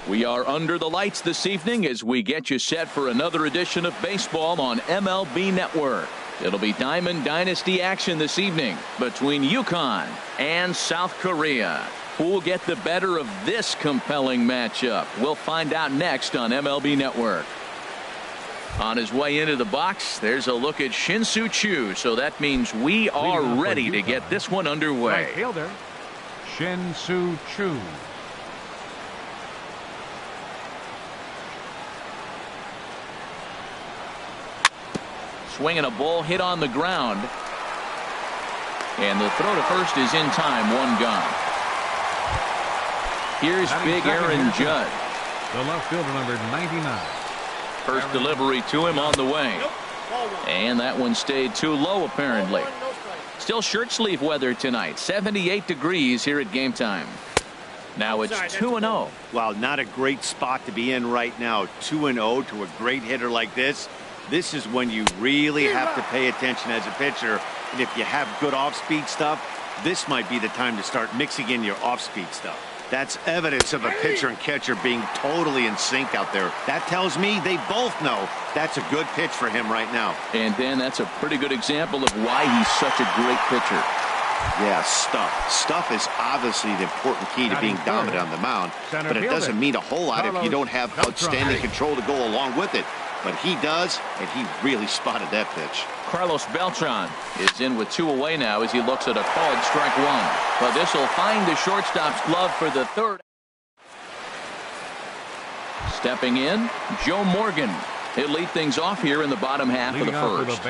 We are under the lights this evening as we get you set for another edition of baseball on MLB Network. It'll be Diamond Dynasty action this evening between UConn and South Korea. Who will get the better of this compelling matchup? We'll find out next on MLB Network. On his way into the box, there's a look at Shin-Soo Choo, so that means we are ready to get this one underway. Right fielder, Shin-Soo Choo. Swinging a ball hit on the ground. And the throw to first is in time, one gone. Here's big Aaron Judge. The left fielder, number 99. First delivery to him on the way. And that one stayed too low apparently. Still shirt sleeve weather tonight. 78 degrees here at game time. Now it's 2-0. Well, not a great spot to be in right now. 2-0 to a great hitter like this. This is when you really have to pay attention as a pitcher. And if you have good off-speed stuff, this might be the time to start mixing in your off-speed stuff. That's evidence of a pitcher and catcher being totally in sync out there. That tells me they both know that's a good pitch for him right now. And then that's a pretty good example of why he's such a great pitcher. Yeah, stuff. Stuff is obviously the important key to being dominant on the mound, but it doesn't mean a whole lot if you don't have outstanding control to go along with it. But he does, and he really spotted that pitch. Carlos Beltran is in with 2 away now as he looks at a called strike one. But this will find the shortstop's glove for the third. Stepping in, Joe Morgan. He'll lead things off here in the bottom half of the first.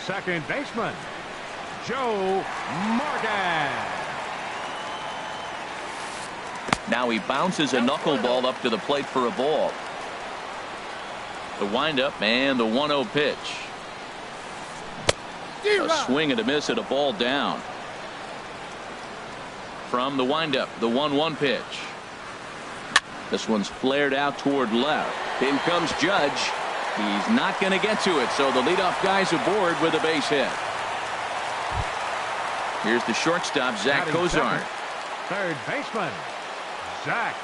Second baseman, Joe Morgan. Now he bounces a knuckleball up to the plate for a ball. The windup and the 1-0 pitch. A swing and a miss at a ball down. From the windup, the 1-1 pitch. This one's flared out toward left. In comes Judge. He's not going to get to it, so the leadoff guy's aboard with a base hit. Here's the shortstop, Zach Cozart. Third baseman, Zach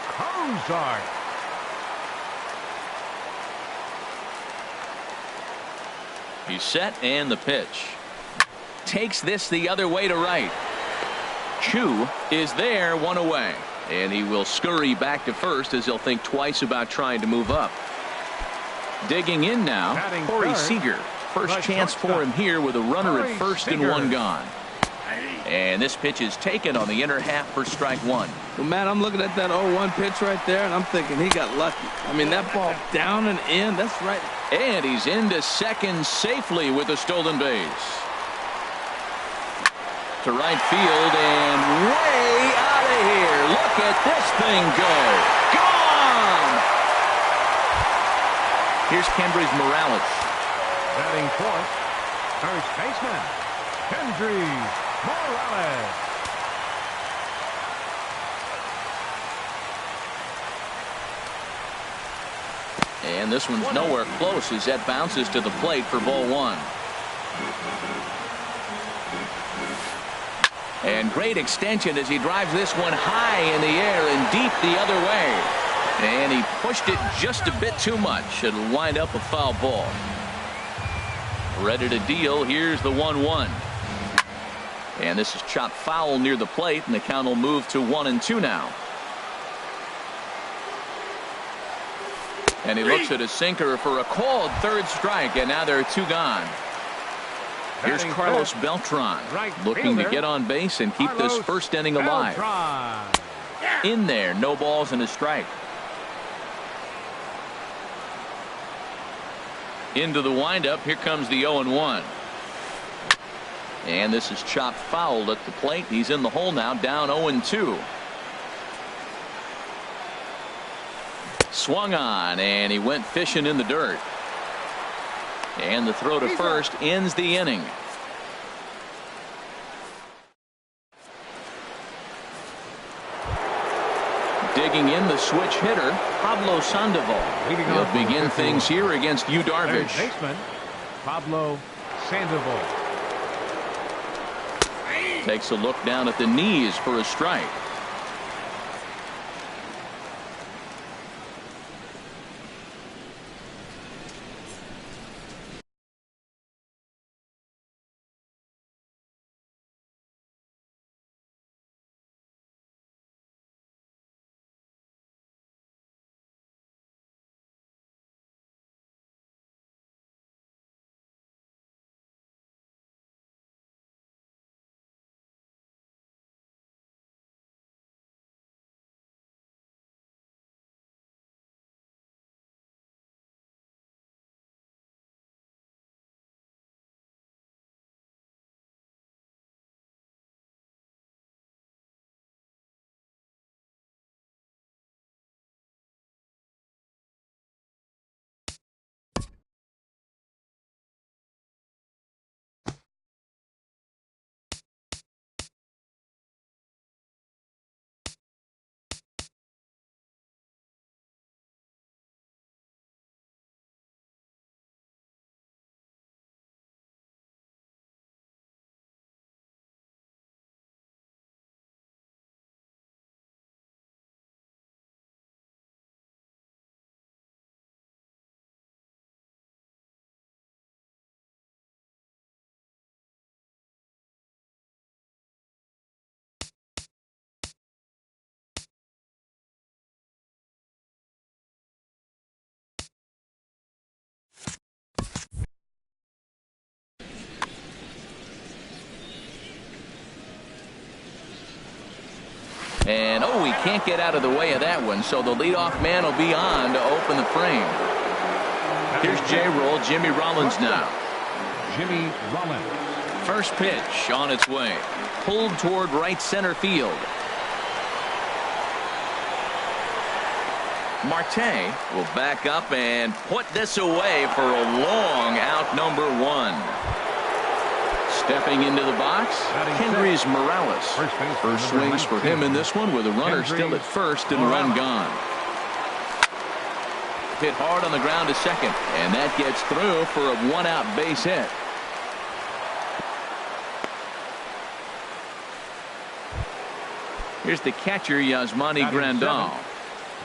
Cozart. He's set, and the pitch. Takes this the other way to right. Choo is there, 1 away. And he will scurry back to first as he'll think twice about trying to move up. Digging in now, Corey Seager. First chance for him here with a runner at first and 1 gone. And this pitch is taken on the inner half for strike 1. Well, man, I'm looking at that 0-1 pitch right there, and I'm thinking he got lucky. I mean, that ball down and in, that's right. And he's into second safely with a stolen base. To right field and way out of here. Look at this thing go. Gone! Here's Kendrys Morales. Batting fourth, first baseman, Kendrys Morales. And this one's nowhere close as that bounces to the plate for ball 1. And great extension as he drives this one high in the air and deep the other way. And he pushed it just a bit too much. It'll wind up a foul ball. Ready to deal. Here's the 1-1. And this is chopped foul near the plate, and the count will move to 1-2 now. And he looks at a sinker for a called third strike, and now there are 2 gone. Here's Carlos Beltran looking to get on base and keep this first inning alive. In there, no balls and a strike. Into the windup. Here comes the 0-1. And this is chopped foul at the plate. He's in the hole now, down 0-2. Swung on, and he went fishing in the dirt. And the throw to first ends the inning. Digging in, the switch hitter, Pablo Sandoval. He'll begin things here against Yu Darvish. Third baseman, Pablo Sandoval. Takes a look down at the knees for a strike. And oh, he can't get out of the way of that one, so the leadoff man will be on to open the frame. Here's J-Roll, Jimmy Rollins now. Jimmy Rollins. First pitch on its way. Pulled toward right center field. Marte will back up and put this away for a long out, number 1. Stepping into the box, Kendrys Morales. First swings for him in this one with a runner still at first and run gone. Hit hard on the ground to second, and that gets through for a 1-out base hit. Here's the catcher, Yasmani Grandal.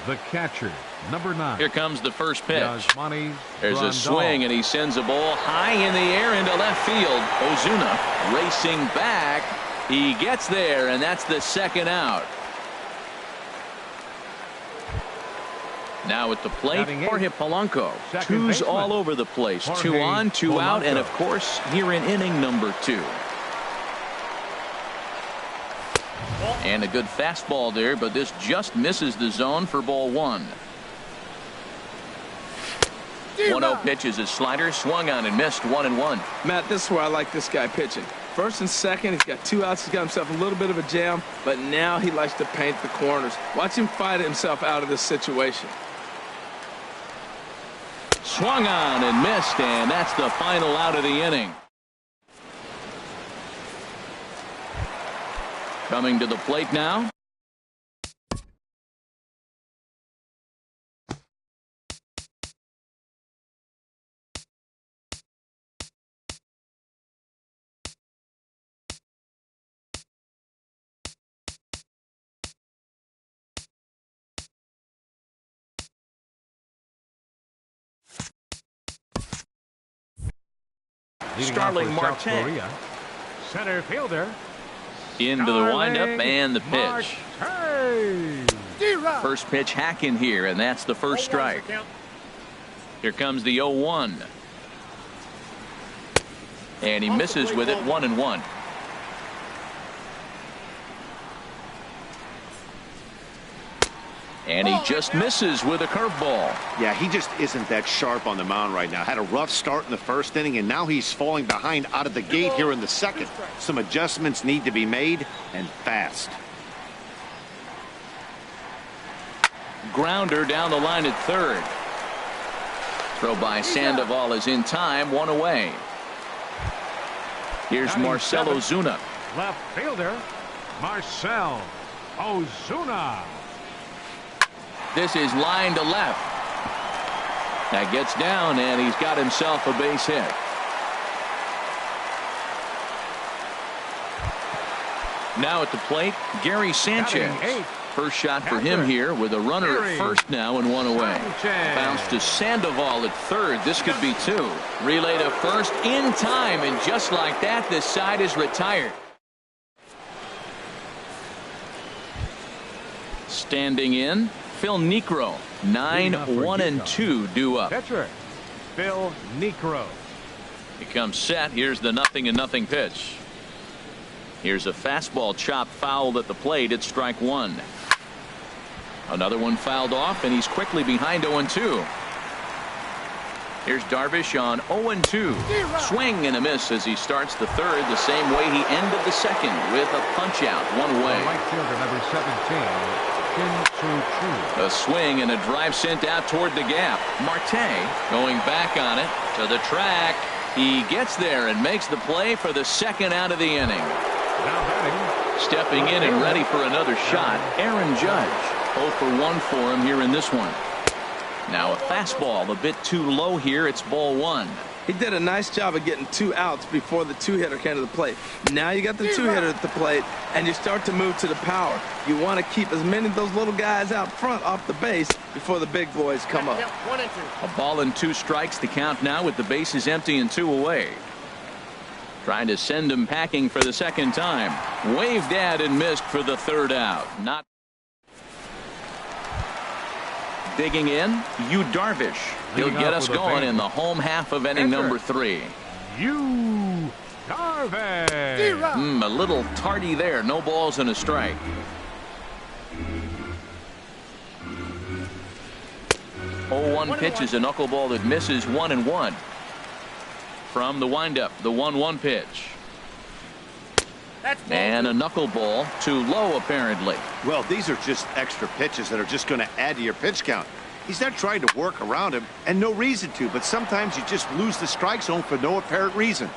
The catcher, number 9. Here comes the first pitch. Yasmani There's Grandal. a swing, and he sends a ball high in the air into left field. Ozuna racing back. He gets there, and that's the second out. Now at the plate, Jorge Polanco. Twos all over the place. Jorge 2 on, 2 out, and of course, here in inning number 2. And a good fastball there, but this just misses the zone for ball 1. 1-0 pitch is his slider, swung on and missed, 1-1. Matt, this is where I like this guy pitching. First and second, he's got 2 outs. He's got himself a little bit of a jam, but now he likes to paint the corners. Watch him fight himself out of this situation. Swung on and missed, and that's the final out of the inning. Coming to the plate now. Starling Marte. Center fielder. Into the windup and the pitch. First pitch hacking here, and that's the first strike. Here comes the 0-1. And he misses with it, 1-1. And he just misses with a curveball. Yeah, he just isn't that sharp on the mound right now. Had a rough start in the first inning, and now he's falling behind out of the gate here in the second. Some adjustments need to be made, and fast. Grounder down the line at third. Throw by Sandoval is in time, one away. Here's Marcell Ozuna. Left fielder, Marcell Ozuna. This is line to left. That gets down, and he's got himself a base hit. Now at the plate, Gary Sanchez. First shot for him here with a runner at first now and one away. Bounce to Sandoval at third. This could be two. Relay to first in time, and just like that, this side is retired. Standing in, Phil Niekro. 9-1-2 due up. Pitcher, Phil Niekro. He comes set. Here's the 0-0 pitch. Here's a fastball chopped fouled at the plate. It's strike one. Another one fouled off, and he's quickly behind 0-2. Here's Darvish on 0-2. Swing and a miss as he starts the third the same way he ended the second with a punch out one way. Right fielder number 17. A swing and a drive sent out toward the gap. Marte going back on it to the track. He gets there and makes the play for the second out of the inning. Stepping in and ready for another shot, Aaron Judge. 0 for 1 for him here in this one. Now a fastball a bit too low here. It's ball one. He did a nice job of getting 2 outs before the 2-hitter came to the plate. Now you got the 2-hitter at the plate, and you start to move to the power. You want to keep as many of those little guys out front off the base before the big boys come up. A ball and 2 strikes to count now with the bases empty and 2 away. Trying to send him packing for the second time. Waved at and missed for the third out. Not digging in, Yu Darvish. He'll get us going in the home half of inning number 3. Yu Darvish. A little tardy there. No balls and a strike. Oh, 1 pitch is a knuckleball that misses 1-1. From the windup, the 1-1 pitch. And a knuckleball too low, apparently. Well, these are just extra pitches that are just going to add to your pitch count. He's not trying to work around him, and no reason to, but sometimes you just lose the strike zone for no apparent reason.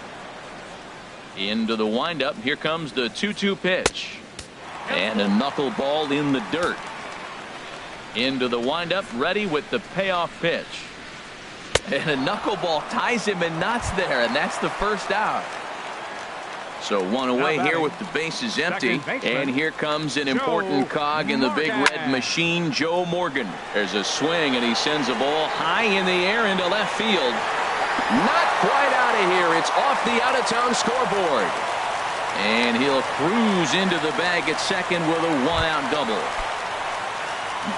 Into the windup. Here comes the 2-2 pitch. And a knuckleball in the dirt. Into the windup, ready with the payoff pitch. And a knuckleball ties him in knots there, and that's the first out. So 1 away here with the bases empty. And here comes an important cog in the big red machine, Joe Morgan. There's a swing, and he sends a ball high in the air into left field. Not quite out of here. It's off the out-of-town scoreboard. And he'll cruise into the bag at second with a 1-out double.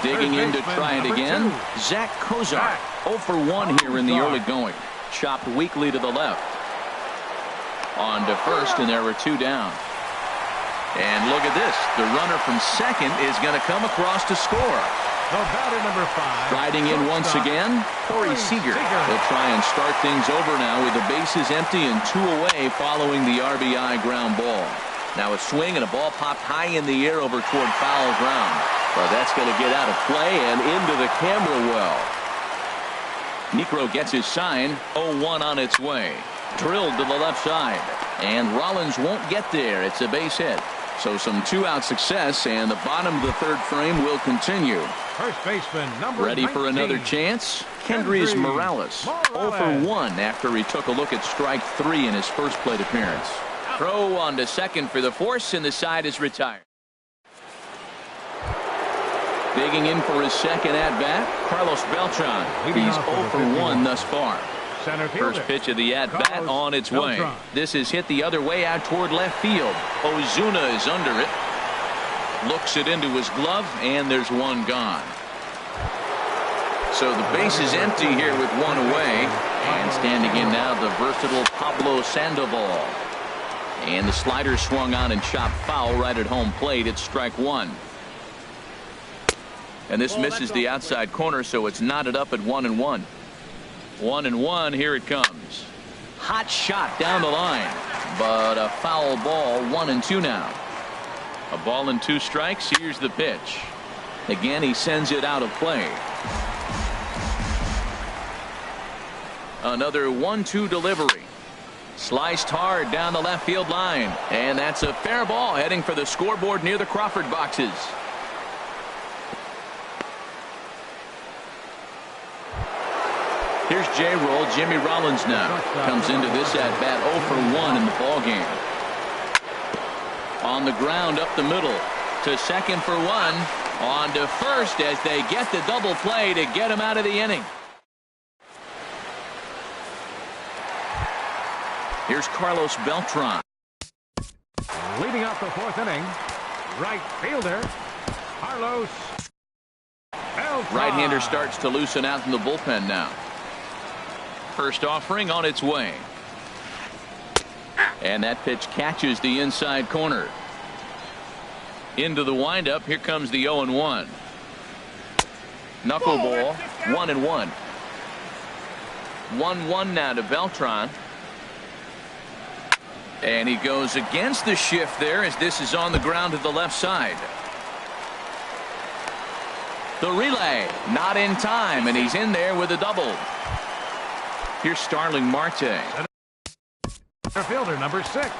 Digging in to try it again, Zach Kozar. 0 for 1 here in the early going. Chopped weakly to the left. On to first, and there were 2 down. And look at this. The runner from second is going to come across to score. The batter number 5. Riding in once again, Corey Seager. He'll try and start things over now with the bases empty and 2 away following the RBI ground ball. Now a swing and a ball popped high in the air over toward foul ground. Well, that's going to get out of play and into the camera well. Niekro gets his sign. 0-1 on its way. Drilled to the left side. And Rollins won't get there. It's a base hit. So some 2-out success, and the bottom of the third frame will continue. First baseman number Ready 19. for another chance? Kendrys Morales. 0 for 1 after he took a look at strike 3 in his first plate appearance. Throw on to second for the force, and the side is retired. Digging in for his second at-bat, Carlos Beltran. He's 0 for 1 thus far. First pitch of the at-bat on its way. This is hit the other way out toward left field. Ozuna is under it. Looks it into his glove, and there's 1 gone. So the base is empty here with 1 away. And standing in now, the versatile Pablo Sandoval. And the slider swung on and chopped foul right at home plate. It's strike 1. And this misses the outside corner, so it's knotted up at 1-1. 1-1, here it comes. Hot shot down the line, but a foul ball. 1-2 now. A ball and 2 strikes. Here's the pitch. Again, he sends it out of play. Another 1-2 delivery. Sliced hard down the left field line, and that's a fair ball heading for the scoreboard near the Crawford boxes. Here's J-Roll. Jimmy Rollins now comes into this at bat 0 for 1 in the ball game. On the ground up the middle to second for 1. On to first as they get the double play to get him out of the inning. Here's Carlos Beltran. Leading off the 4th inning, right fielder, Carlos Beltran. Right-hander starts to loosen out in the bullpen now. First offering on its way. And that pitch catches the inside corner. Into the windup. Here comes the 0-1. Knuckleball. 1-1. 1-1 now to Beltran. And he goes against the shift there as this is on the ground to the left side. The relay not in time, and he's in there with a double. Here's Starling Marte. Center fielder number 6,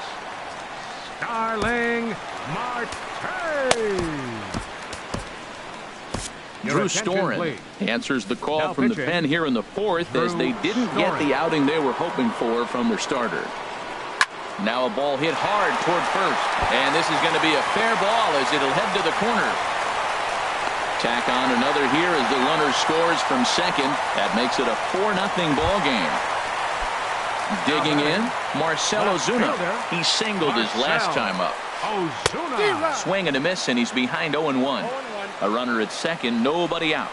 Starling Marte. Drew Storen answers the call from the pen here in the 4th as they didn't get the outing they were hoping for from their starter. Now a ball hit hard toward first, and this is going to be a fair ball as it'll head to the corner. Tack on another here as the runner scores from second. That makes it a 4-0 ball game. Digging in, Marcell Ozuna. He singled his last time up. Swing and a miss, and he's behind 0-1. A runner at second, nobody out.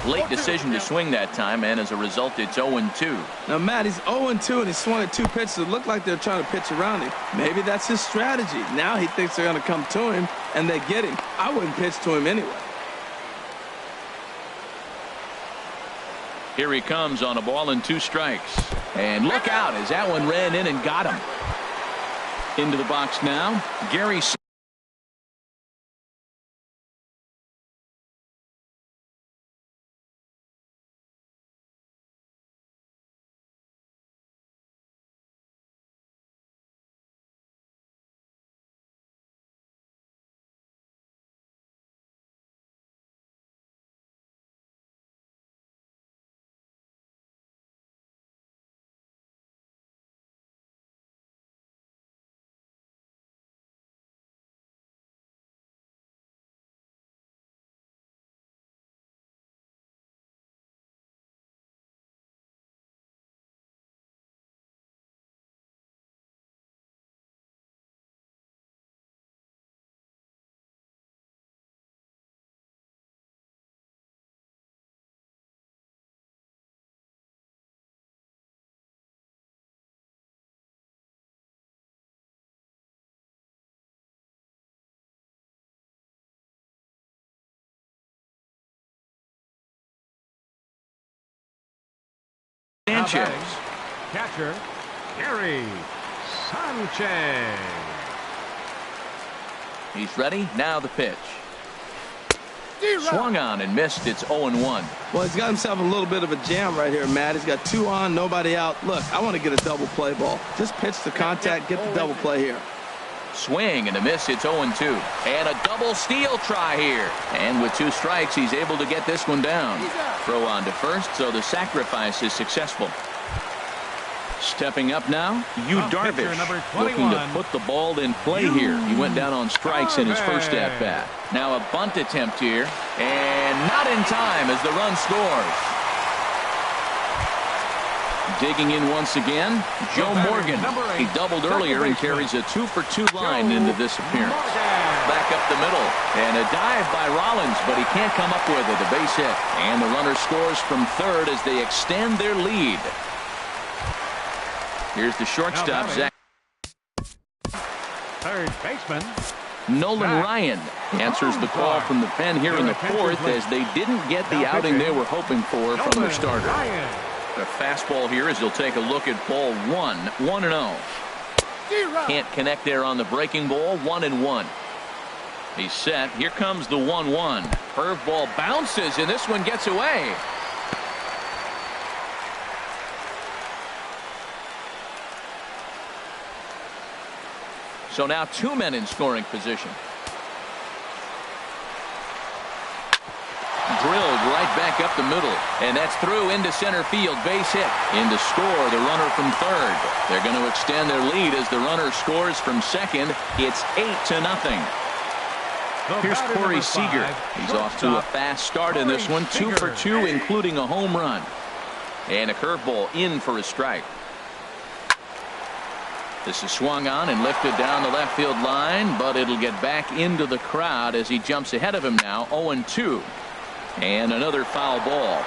Late decision to swing that time, and as a result, it's 0-2. Now, Matt, he's 0-2, and he swung at 2 pitches that look like they're trying to pitch around him. Maybe that's his strategy. Now he thinks they're going to come to him, and they get him. I wouldn't pitch to him anyway. Here he comes on a ball and 2 strikes. And look out as that one ran in and got him. Into the box now, Gary Sanchez. Catcher, Gary Sanchez. He's ready. Now the pitch. Swung on and missed. It's 0-1. Well, he's got himself a little bit of a jam right here, Matt. He's got 2 on, nobody out. Look, I want to get a double play ball. Just pitch the contact, get the double play here. Swing and a miss. It's 0-2. And a double steal try here. And with 2 strikes, he's able to get this one down. Throw on to first, so the sacrifice is successful. Stepping up now, Darvish, looking to put the ball in play here. He went down on strikes in his first at-bat. Now a bunt attempt here, and not in time as the run scores. Digging in once again, Joe Morgan. He doubled earlier and carries a 2-for-2 line into this appearance. Back up the middle, and a dive by Rollins, but he can't come up with it. A base hit, and the runner scores from third as they extend their lead. Here's the shortstop, Zach. Third baseman, Nolan Ryan answers the call from the pen here in the fourth as they didn't get the outing they were hoping for from their starter. The fastball here as he'll take a look at ball one. 1-0. Can't connect there on the breaking ball. 1-1. He's set. Here comes the 1-1. Curveball bounces, and this one gets away. So now two men in scoring position. Drilled right back up the middle, and that's through into center field. Base hit. In to score the runner from third. They're going to extend their lead as the runner scores from second. It's 8-0. Here's Corey Seager. He's off to a fast start in this one. 2 for 2, including a home run. And a curveball in for a strike. This is swung on and lifted down the left field line, but it'll get back into the crowd as he jumps ahead of him now. 0-2. And another foul ball.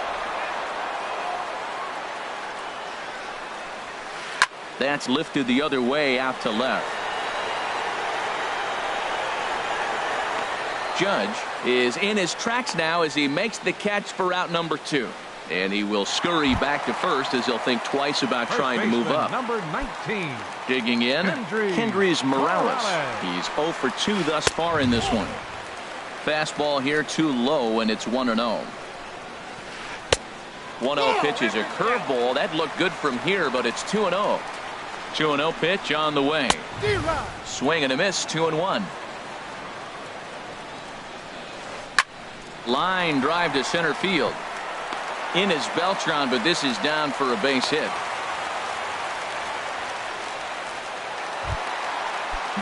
That's lifted the other way out to left. Judge is in his tracks now as he makes the catch for out number 2. And he will scurry back to first as he'll think twice about trying to move up. Number 19. Digging in, Kendrys Morales. He's 0 for 2 thus far in this one. Fastball here too low, and it's 1-0. 1-0 pitch is a curveball. That looked good from here, but it's 2-0. 2-0 pitch on the way. Swing and a miss. 2-1. Line drive to center field. In is Beltran, but this is down for a base hit.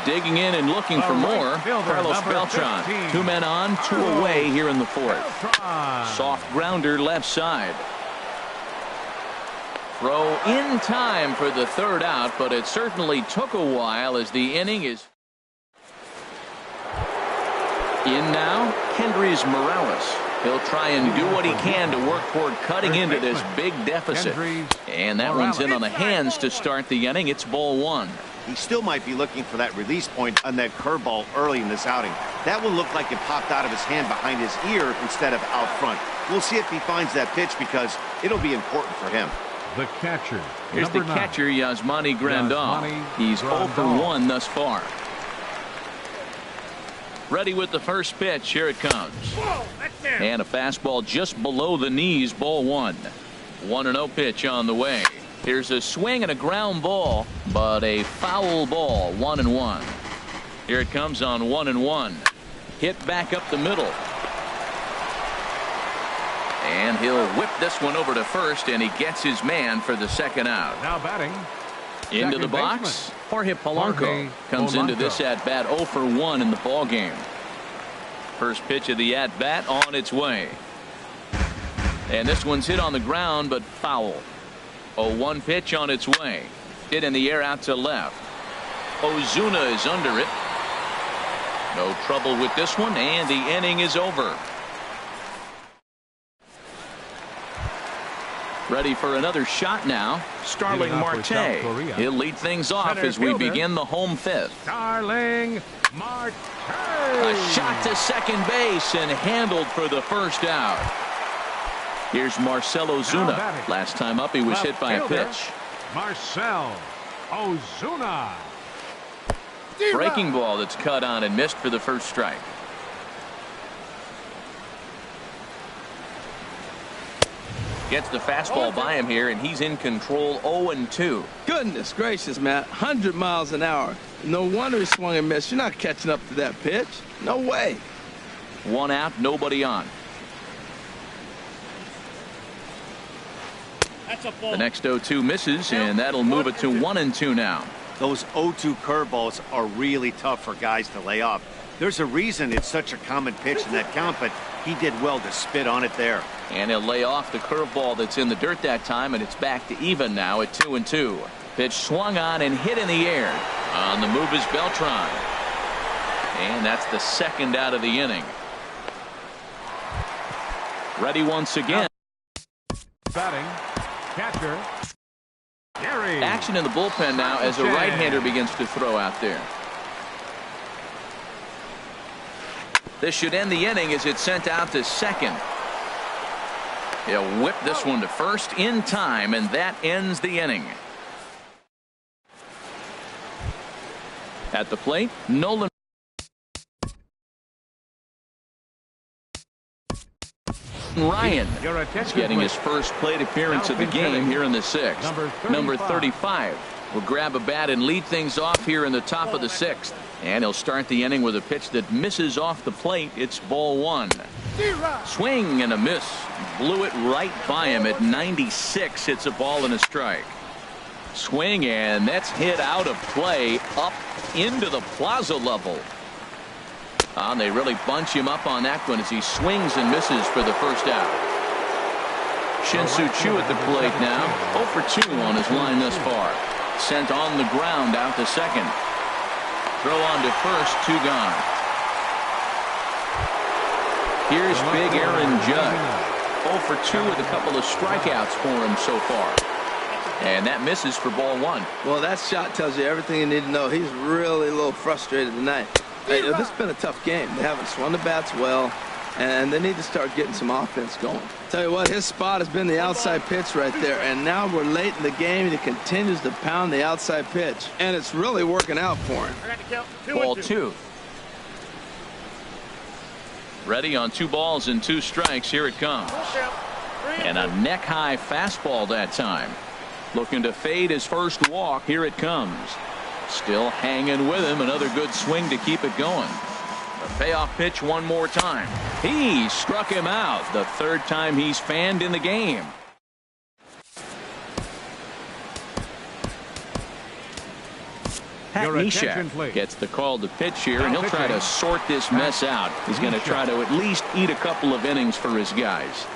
Digging in and looking for more. Carlos Beltran. 15. 2 men on, 2 away here in the fourth. Soft grounder left side. Throw in time for the third out, but it certainly took a while as the inning is in now. Kendrys Morales. He'll try and do what he can to work toward cutting into this big deficit. And that one's in on the hands to start the inning. It's ball 1. He still might be looking for that release point on that curveball early in this outing. That one looked like it popped out of his hand behind his ear instead of out front. We'll see if he finds that pitch because it'll be important for him. The catcher. Here's the catcher, Yasmani Grandal. He's 0 for 1 thus far. Ready with the first pitch. Here it comes. And a fastball just below the knees. Ball 1. 1-0 pitch on the way. Here's a swing and a ground ball, but a foul ball. 1-1. Here it comes on 1-1. Hit back up the middle. And he'll whip this one over to first, and he gets his man for the second out. Now batting. Into the box, Jorge Polanco comes into this at-bat 0 for 1 in the ball game. First pitch of the at-bat on its way. And this one's hit on the ground, but foul. 0-1 pitch on its way. Hit in the air out to left. Ozuna is under it. No trouble with this one, and the inning is over. Ready for another shot now. Starling Marte. He'll lead things off as we begin the home fifth. Starling Marte. A shot to second base and handled for the first out. Here's Marcell Ozuna. Last time up he was hit by a pitch. Marcell Ozuna. Breaking ball that's cut on and missed for the first strike. Gets the fastball by him here, and he's in control. 0-2. Goodness gracious, Matt. 100 miles an hour. No wonder he swung and missed. You're not catching up to that pitch. No way. 1 out, nobody on. The next 0-2 misses, and that'll move it to 1-2 now. Those 0-2 curveballs are really tough for guys to lay off. There's a reason it's such a common pitch in that count, but he did well to spit on it there. And he'll lay off the curveball that's in the dirt that time, and it's back to even now at 2-2. Pitch swung on and hit in the air. On the move is Beltran. And that's the second out of the inning. Ready once again. Batting. Catcher. Gary. Action in the bullpen now as a right-hander begins to throw out there. This should end the inning as it's sent out to second. He'll whip this one to first in time, and that ends the inning. At the plate, Nolan Ryan is getting his first plate appearance of the game here in the sixth. Number 35 will grab a bat and lead things off here in the top of the sixth. And he'll start the inning with a pitch that misses off the plate. It's ball one. Swing and a miss. Blew it right by him at 96. It's a ball and a strike. Swing, and that's hit out of play up into the plaza level. And they really bunch him up on that one as he swings and misses for the first out. Shin-Soo Choo at the plate now. 0 for 2 on his line thus far. Sent on the ground out to second. Throw on to first, 2 gone. Here's big Aaron Judge. 0 for 2 with a couple of strikeouts for him so far. And that misses for ball one. Well, that shot tells you everything you need to know. He's really a little frustrated tonight. Hey, this has been a tough game. They haven't swung the bats well, and they need to start getting some offense going. Tell you what, his spot has been the outside pitch right there, and now we're late in the game, and he continues to pound the outside pitch, and it's really working out for him. Ball 2. Ready on 2 balls and 2 strikes. Here it comes. And a neck-high fastball that time. Looking to fade his first walk. Here it comes. Still hanging with him. Another good swing to keep it going. A payoff pitch one more time. He struck him out. The 3rd time he's fanned in the game. Pat Neshek gets the call to pitch here, and he'll try to sort this mess out. He's going to try to at least eat a couple of innings for his guys.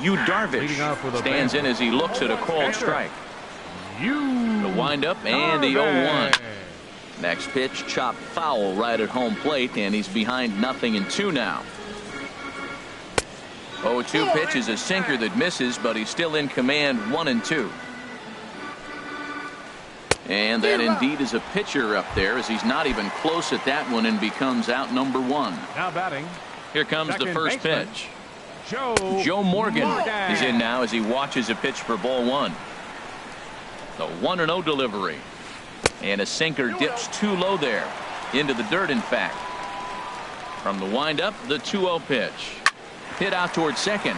Yu Darvish stands in as he looks at a called strike. The windup and the 0-1. Next pitch chopped foul right at home plate, and he's behind 0-2 now. 0-2 pitch is a sinker that misses, but he's still in command 1-2. And that indeed is a pitcher up there, as he's not even close at that one and becomes out number 1. Now batting. Here comes the first pitch. Joe Morgan is in now as he watches a pitch for ball 1. The 1-0 delivery. And a sinker dips too low there. Into the dirt, in fact. From the windup, the 2-0 pitch. Hit out towards second.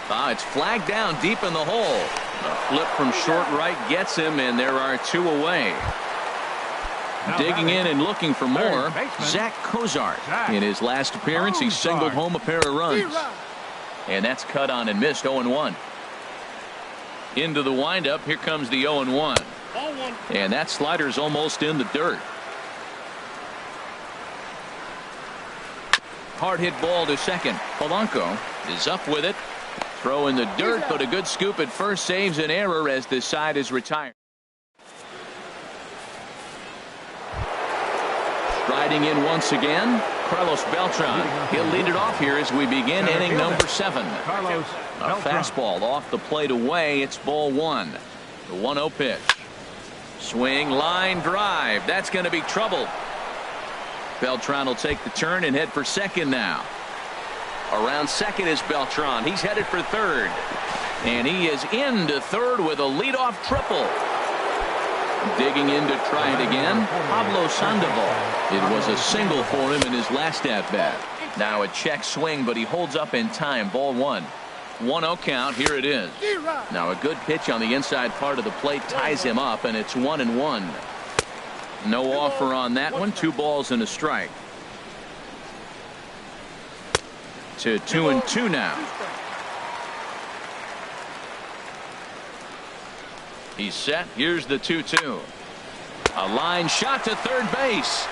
It's flagged down deep in the hole. A flip from short right gets him, and there are 2 away. Digging in and looking for more, Zach Cozart. In his last appearance, he singled home a pair of runs. And that's cut on and missed. 0-1. Into the windup. Here comes the 0-1. And that slider's almost in the dirt. Hard hit ball to second. Polanco is up with it. Throw in the dirt, but a good scoop at first saves an error as this side is retired. Striding in once again, Carlos Beltran. He'll lead it off here as we begin inning number 7. A fastball off the plate away. It's ball 1. The 1-0 pitch. Swing, line drive. That's going to be trouble. Beltran will take the turn and head for second now. Around second is Beltran. He's headed for third. And he is into third with a leadoff triple. Digging in to try it again, Pablo Sandoval. It was a single for him in his last at-bat. Now a check swing, but he holds up in time. Ball 1. 1-0 count. Here it is. Now a good pitch on the inside part of the plate ties him up, and it's 1-1. No offer on that one. 2 balls and a strike. To 2-2 now. He's set. Here's the 2-2. A line shot to third base.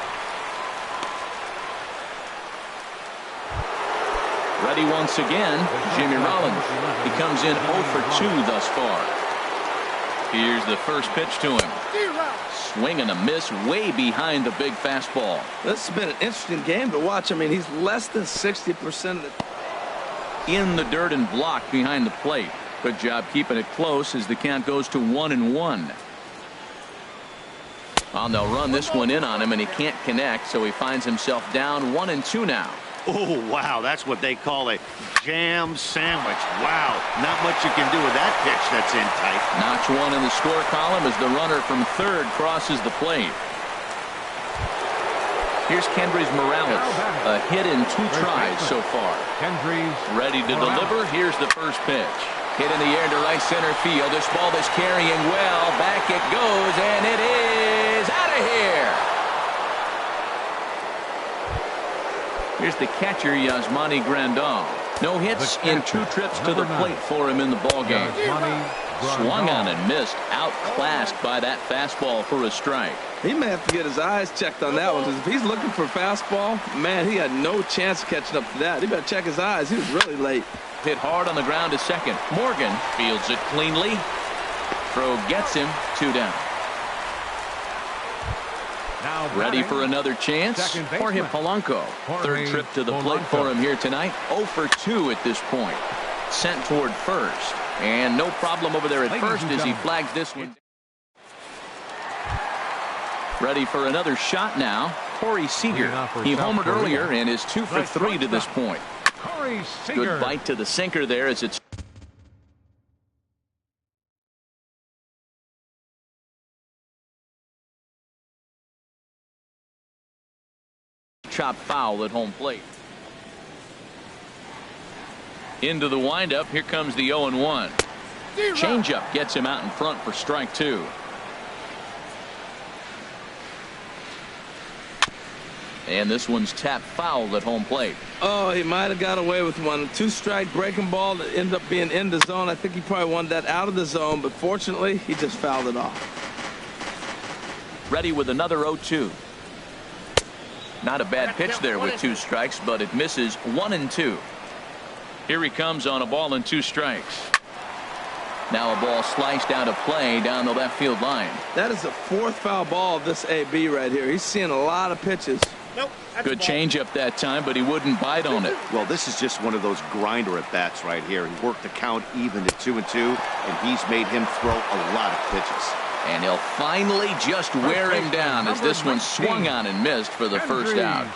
Ready once again, Jimmy Rollins. He comes in 0 for 2 thus far. Here's the first pitch to him. Swing and a miss way behind the big fastball. This has been an interesting game to watch. I mean, he's less than 60% of the... In the dirt and blocked behind the plate. Good job keeping it close as the count goes to 1-1. Well, they'll run this one in on him, and he can't connect, so he finds himself down 1-2 now. Oh, wow, that's what they call a jam sandwich. Wow, not much you can do with that pitch that's in tight. Notch one in the score column as the runner from third crosses the plate. Here's Kendrys Morales, a hit in 2 tries so far. Ready to deliver. Here's the first pitch. Hit in the air to right center field. This ball is carrying well. Back it goes, and it is out of here. Here's the catcher, Yasmani Grandal. No hits in 2 trips to the plate for him in the ballgame. Swung on and missed. Outclassed by that fastball for a strike. He may have to get his eyes checked on that one, because if he's looking for a fastball, man, he had no chance of catching up to that. He better check his eyes. He was really late. Hit hard on the ground to second. Morgan fields it cleanly. Throw gets him. 2 down. Ready for another chance. Jorge Polanco. Third trip to the plate for him here tonight. 0 for 2 at this point. Sent toward first. And no problem over there at first as he flags this one. Ready for another shot now. Corey Seager. He homered earlier and is 2 for 3 to this point. Good bite to the sinker there as it's chopped foul at home plate. Into the windup. Here comes the 0-1. Changeup gets him out in front for strike 2. And this one's tapped foul at home plate. Oh, he might have got away with one. 2-strike breaking ball that ended up being in the zone. I think he probably wanted that out of the zone, but fortunately, he just fouled it off. Ready with another 0-2. Not a bad pitch there with 2 strikes, but it misses 1-2. Here he comes on a ball and 2 strikes. Now a ball sliced out of play down the left field line. That is the 4th foul ball of this AB right here. He's seeing a lot of pitches. Good changeup that time, but he wouldn't bite on it. Well, this is just one of those grinder at bats right here. He worked the count even to 2-2, and he's made him throw a lot of pitches. And he'll finally just wear him down as this one swung on and missed for the first out.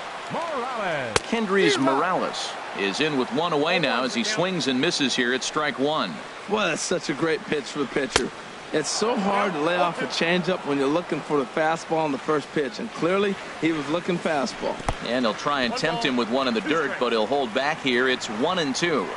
Kendrys Morales is in with 1 away now as he swings and misses here at strike 1. Boy, that's such a great pitch for the pitcher. It's so hard to lay off a changeup when you're looking for the fastball on the first pitch, and clearly he was looking fastball. And he'll try and tempt him with one in the dirt, but he'll hold back here. It's 1-2.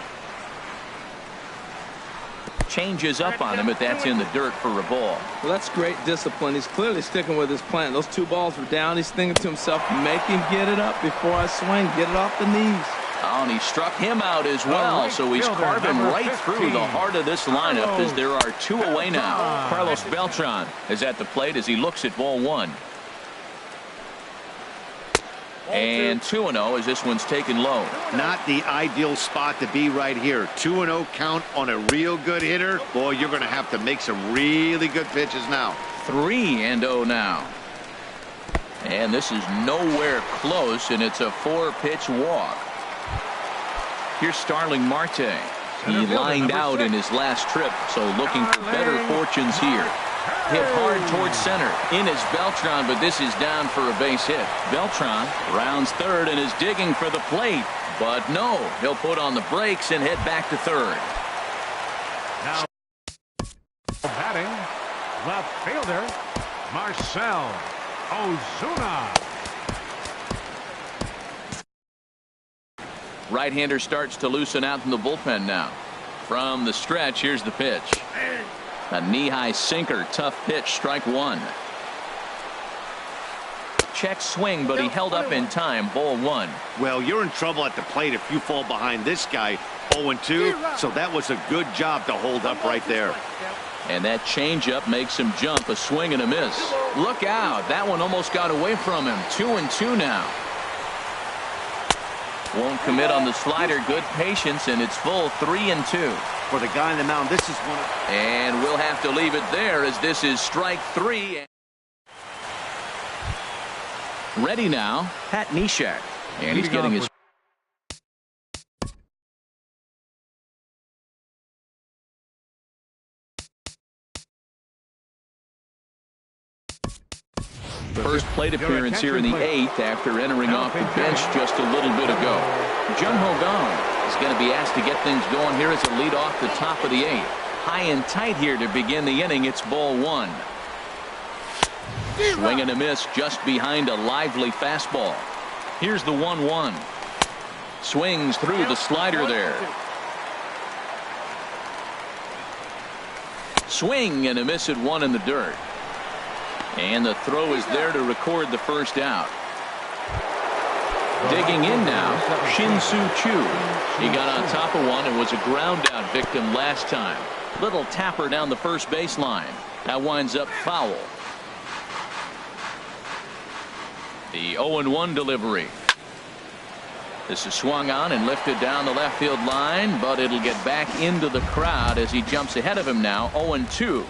Changes up on him, but that's in the dirt for a ball. Well, that's great discipline. He's clearly sticking with his plan. Those 2 balls were down. He's thinking to himself, make him get it up before I swing. Get it off the knees. Oh, and he struck him out as well, so he's carving right through the heart of this lineup as there are 2 away now. Carlos Beltran is at the plate as he looks at ball 1. And 2-0 as this one's taken low. Not the ideal spot to be right here. 2-0 count on a real good hitter. Boy, you're going to have to make some really good pitches now. 3-0 now. And this is nowhere close, and it's a 4-pitch walk. Here's Starling Marte. He lined out in his last trip, so looking for better fortunes here. Hit hard towards center. In is Beltran, but this is down for a base hit. Beltran rounds third and is digging for the plate. But no, he'll put on the brakes and head back to third. Now batting, left fielder, Marcell Ozuna. Right-hander starts to loosen out in the bullpen now. From the stretch, here's the pitch. A knee-high sinker, tough pitch, strike 1. Check swing, but he held up in time, ball 1. Well, you're in trouble at the plate if you fall behind this guy 0-2, so that was a good job to hold up right there. And that changeup makes him jump, a swing and a miss. Look out, that one almost got away from him. 2-2 now. Won't commit on the slider. Good patience, and it's full 3-2. For the guy on the mound, this is one of... And we'll have to leave it there as this is strike 3. Ready now, Pat Neshek. And he's getting his... First plate appearance here in the 8th after entering off the bench just a little bit ago. Jung Ho Gong is going to be asked to get things going here as a lead off the top of the 8th. High and tight here to begin the inning. It's ball 1. Swing and a miss just behind a lively fastball. Here's the 1-1. Swings through the slider there. Swing and a miss at 1 in the dirt. And the throw is there to record the first out. Digging in now, Shin-Soo Choo. He got on top of one and was a ground out victim last time. Little tapper down the first baseline. That winds up foul. The 0-1 delivery. This is swung on and lifted down the left field line, but it'll get back into the crowd as he jumps ahead of him now. 0-2.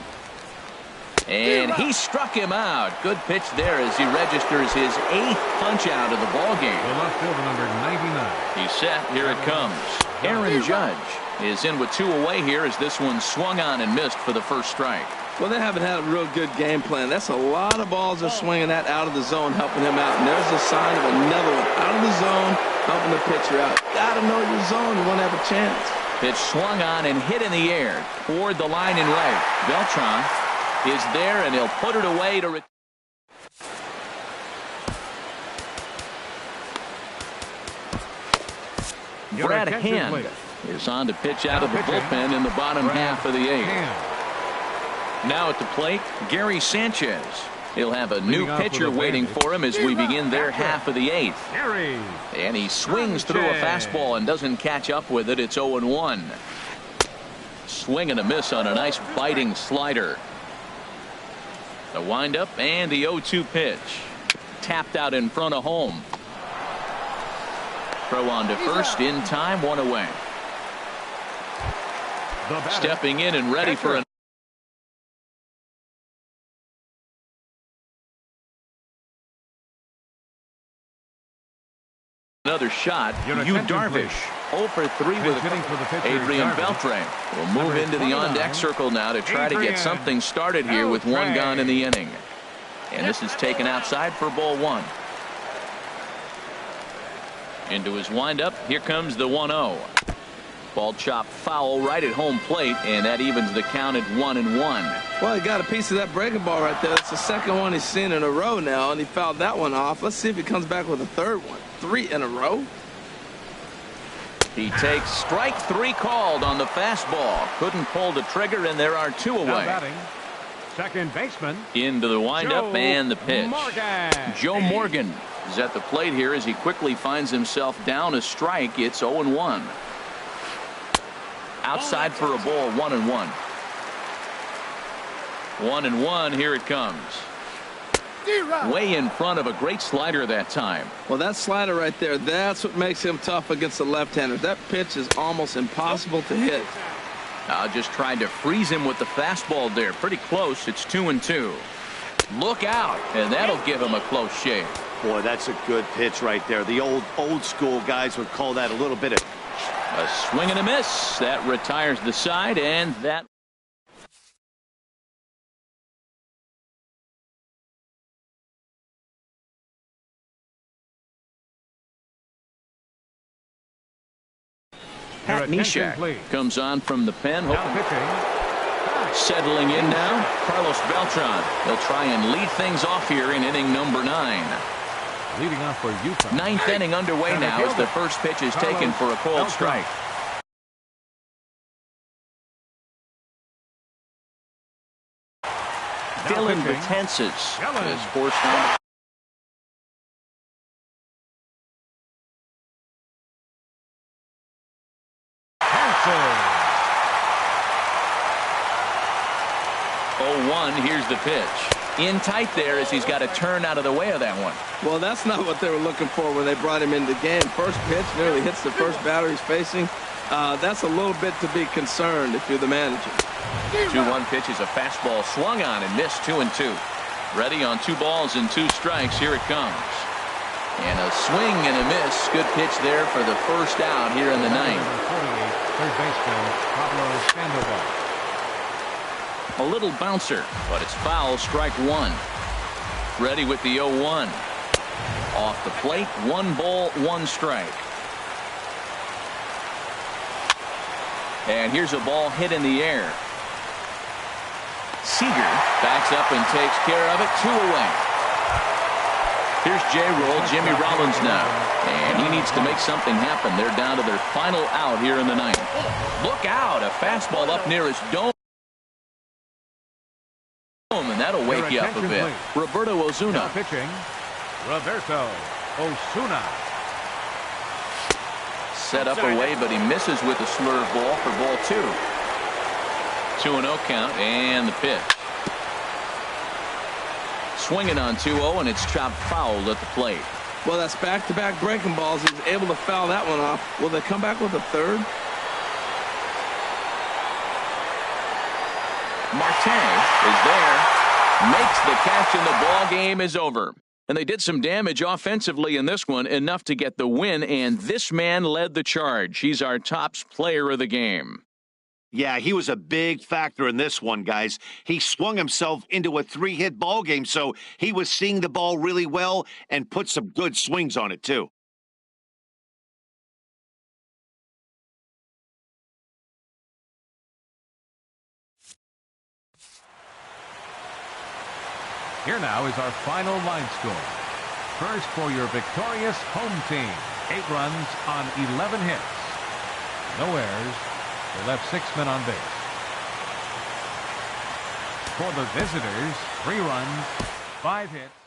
And he struck him out. Good pitch there as he registers his 8th punch out of the ball game. The left fielder, number 99. He's set. Here it comes. Aaron Judge is in with 2 away here as this one swung on and missed for the first strike. Well, they haven't had a real good game plan. That's a lot of balls they're swinging at out of the zone, helping him out. And there's a sign of another one out of the zone, helping the pitcher out. Got to know your zone. You won't have a chance. Pitch swung on and hit in the air toward the line in right. Beltran is there, and he'll put it away to. Brad Hand is on to pitch out of the bullpen in the bottom half of the 8th. Now at the plate, Gary Sanchez. He'll have a new pitcher waiting for him as we begin their half of the 8th. And he swings through a fastball and doesn't catch up with it. It's 0-1. Swing and a miss on a nice biting slider. The windup and the 0-2 pitch. Tapped out in front of home. Throw on to first in time, 1 away. Stepping in and ready for another shot. Yu Darvish 0 for 3 with Adrian Beltre will move into the on-deck circle now to try to get something started here with 1 gone in the inning. And this is taken outside for ball 1. Into his windup. Here comes the 1-0. Ball chopped foul right at home plate, and that evens the count at 1-1. Well, he got a piece of that breaking ball right there. It's the second one he's seen in a row now, and he fouled that one off. Let's see if he comes back with a third one. 3 in a row. He takes strike 3 called on the fastball. Couldn't pull the trigger, and there are 2 away. Second baseman. Into the windup and the pitch. Morgan. Joe Morgan is at the plate here as he quickly finds himself down a strike. It's 0-1. Outside for a ball, 1-1. 1-1. Here it comes. Way in front of a great slider that time. Well, that slider right there, that's what makes him tough against the left-hander. That pitch is almost impossible to hit. Just tried to freeze him with the fastball there. Pretty close. It's 2-2. Look out, and that'll give him a close shave. Boy, that's a good pitch right there. The old school guys would call that a little bit of a swing and a miss. That retires the side, and that Pat Neshek comes on from the pen. Settling in now, Carlos Beltran. He'll try and lead things off here in inning number 9. Leading off for Utah. 9th inning underway now as the first pitch is taken for a called strike. Dylan Betances is forced on. Here's the pitch. In tight there as he's got to turn out of the way of that one. Well, that's not what they were looking for when they brought him into the game. First pitch nearly hits the first batter he's facing. That's a little bit to be concerned if you're the manager. 2-1 pitch is a fastball swung on and missed. 2-2. Ready on 2 balls and 2 strikes. Here it comes. And a swing and a miss. Good pitch there for the first out here in the 9th. Third baseman Pablo Sandoval. A little bouncer, but it's foul. Strike 1. ready with the 0-1. Off the plate, 1 ball, 1 strike. And here's a ball hit in the air. Seager backs up and takes care of it. 2 away. Here's J-Roll, Jimmy Rollins now. And he needs to make something happen. They're down to their final out here in the 9th. Look out. A fastball up near his dome. And that'll wake you up a bit. Roberto Osuna. Now pitching, Roberto Osuna. Set up away, but he misses with a slurve ball for ball 2. 2-0 count, and the pitch. Swinging on 2-0, and it's chopped foul at the plate. Well, that's back-to-back breaking balls. He's able to foul that one off. Will they come back with a third? Marte is there, makes the catch, and the ball game is over. And they did some damage offensively in this one, enough to get the win, and this man led the charge. He's our top player of the game. Yeah, he was a big factor in this one, guys. He swung himself into a 3-hit ball game, so he was seeing the ball really well and put some good swings on it, too. Here now is our final line score. First for your victorious home team. 8 runs on 11 hits. No errors. They left 6 men on base. For the visitors, 3 runs, 5 hits.